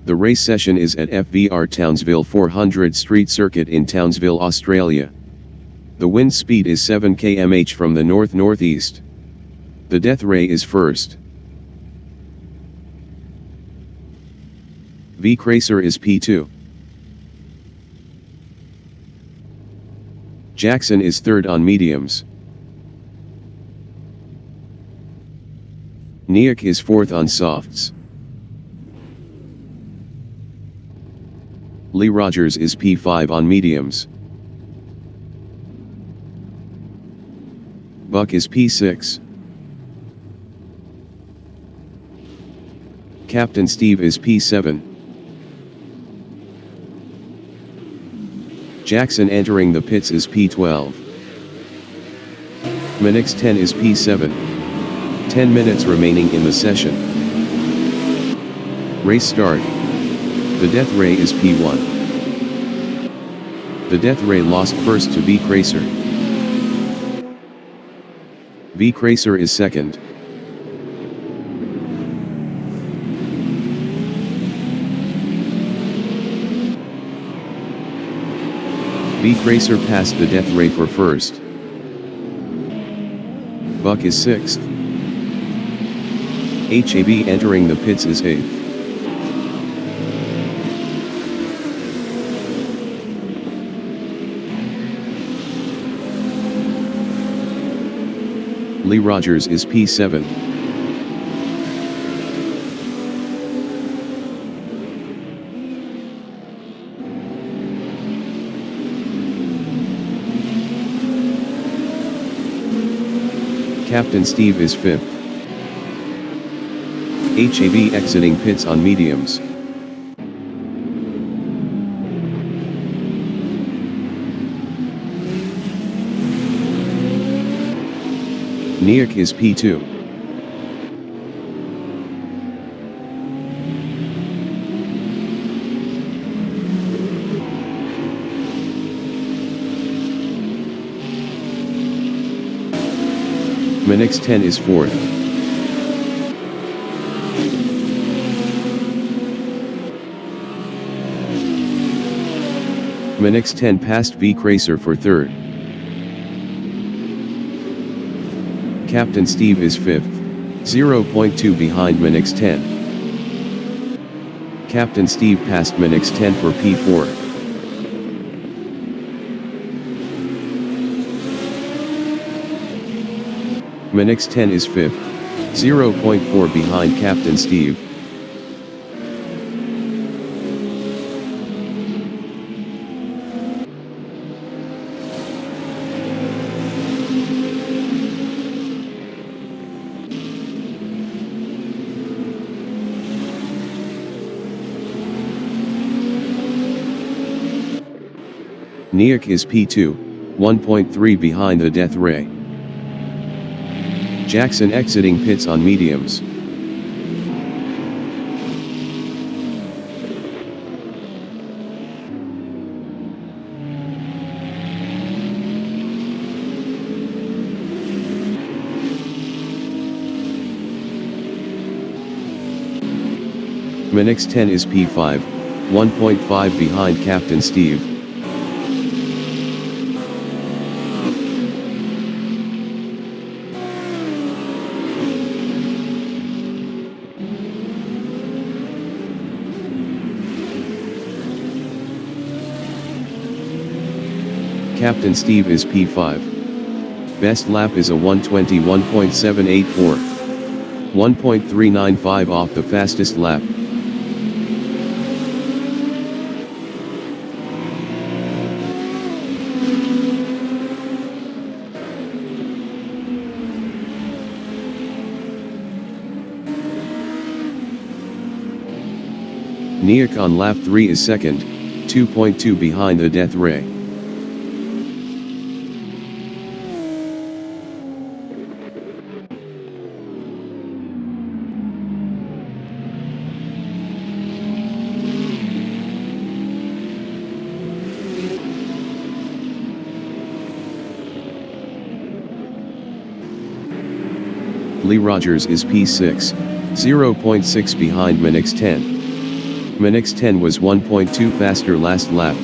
The race session is at FVR Townsville 400 Street Circuit in Townsville, Australia. The wind speed is 7 km/h from the north-northeast. The death ray is first. V-Cracer is P2. Jackson is third on mediums. Niak is fourth on softs. Lee Rogers is P5 on mediums. Buck is P6. Captain Steve is P7. Jackson entering the pits is P12. Minix 10 is P7. 10 minutes remaining in the session. Race start. The death ray is P1. The death ray lost first to V-Cracer. V-Cracer is second. V-Cracer passed the death ray for first. Buck is sixth. HAB entering the pits is eighth. Lee Rogers is P7. Captain Steve is fifth. HAB exiting pits on mediums. Niak is P2. Minix 10 is fourth. Minix 10 passed V-Cracer for third. Captain Steve is fifth, 0.2 behind Minix 10. Captain Steve passed Minix 10 for P4. Minix 10 is fifth, 0.4 behind Captain Steve. Niak is P2, 1.3 behind the death ray. Jackson exiting pits on mediums. Minix 10 is P5, 1.5 behind Captain Steve. Captain Steve is P5. Best lap is a 1:21.784. 1.395 off the fastest lap. Niak on lap 3 is second, 2.2 behind the death ray. Lee Rogers is P6, 0.6 behind Minix 10. Minix 10 was 1.2 faster last lap.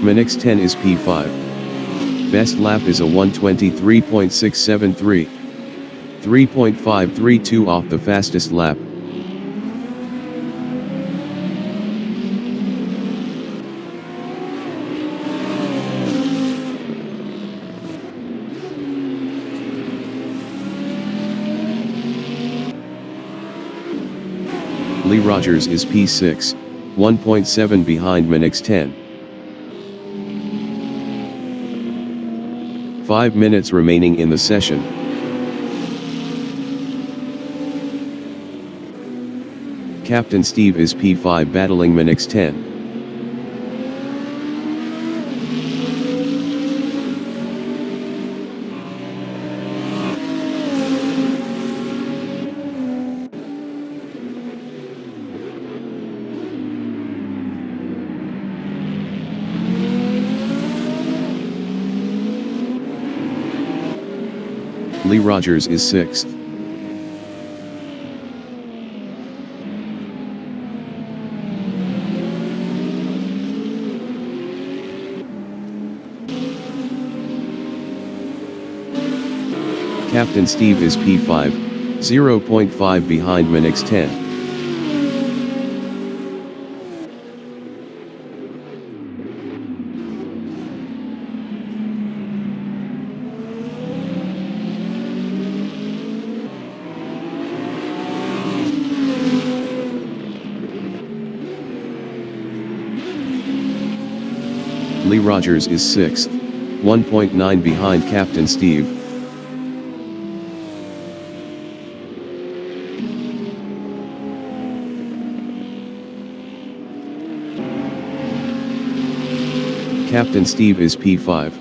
Minix 10 is P5. Best lap is a 1:23.673. 3.532 off the fastest lap. Lee Rogers is P6, 1.7 behind Minix 10. 5 minutes remaining in the session. Captain Steve is P5 battling Minix 10. Lee Rogers is 6th. Captain Steve is P5, 0.5 behind Minix 10. Lee Rogers is 6th, 1.9 behind Captain Steve. Captain Steve is P5.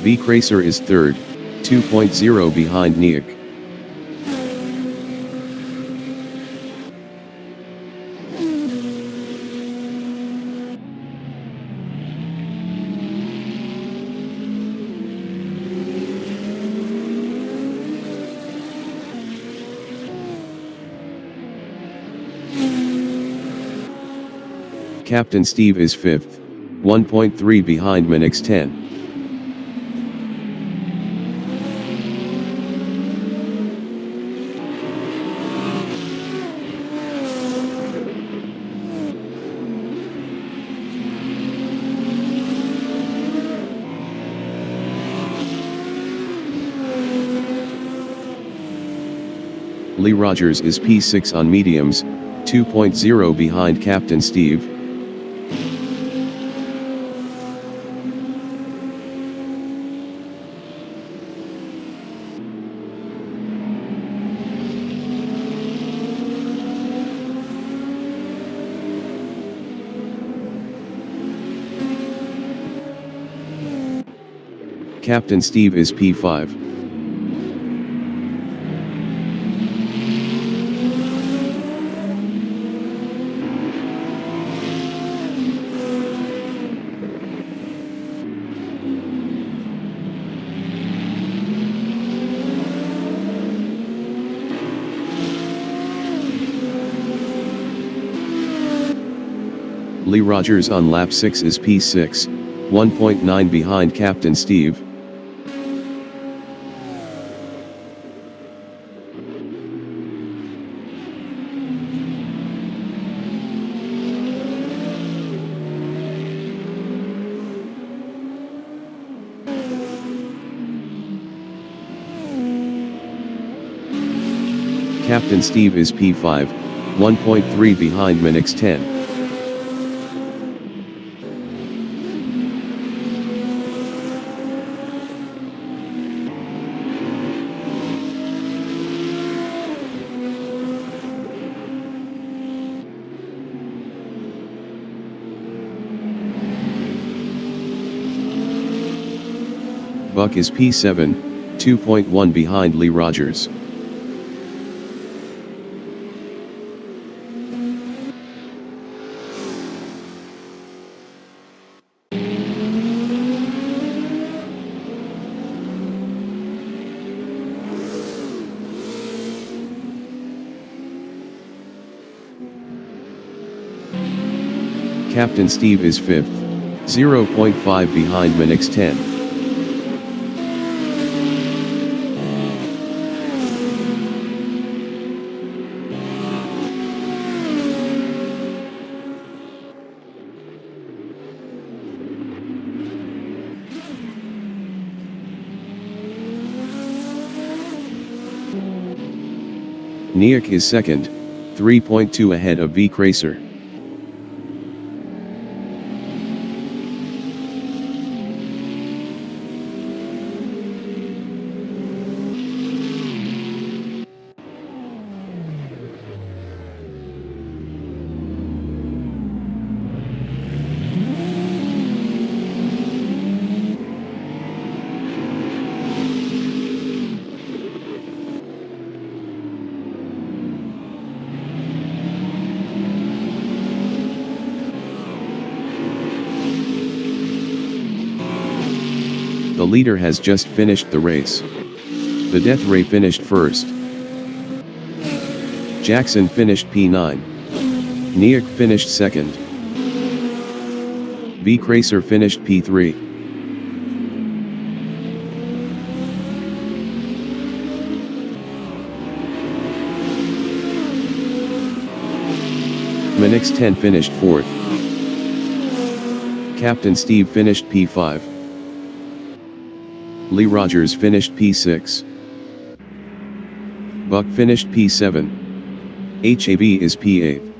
V. Cracer is 3rd, 2.0 behind Niak. Captain Steve is 5th, 1.3 behind Minix 10. Lee Rogers is P6 on mediums, 2.0 behind Captain Steve. Captain Steve is P5. Lee Rogers on lap 6 is P6, 1.9 behind Captain Steve. Captain Steve is P5, 1.3 behind Minix 10. Buck is P7, 2.1 behind Lee Rogers. Captain Steve is 5th, 0.5 behind Minix 10. Niak is 2nd, 3.2 ahead of V. Cracer. The leader has just finished the race. The Death Ray finished 1st. Jackson finished P9. Niak finished 2nd. V. Cracer finished P3. Minix 10 finished 4th. Captain Steve finished P5. Lee Rogers finished P6. Buck finished P7. HAV is P8.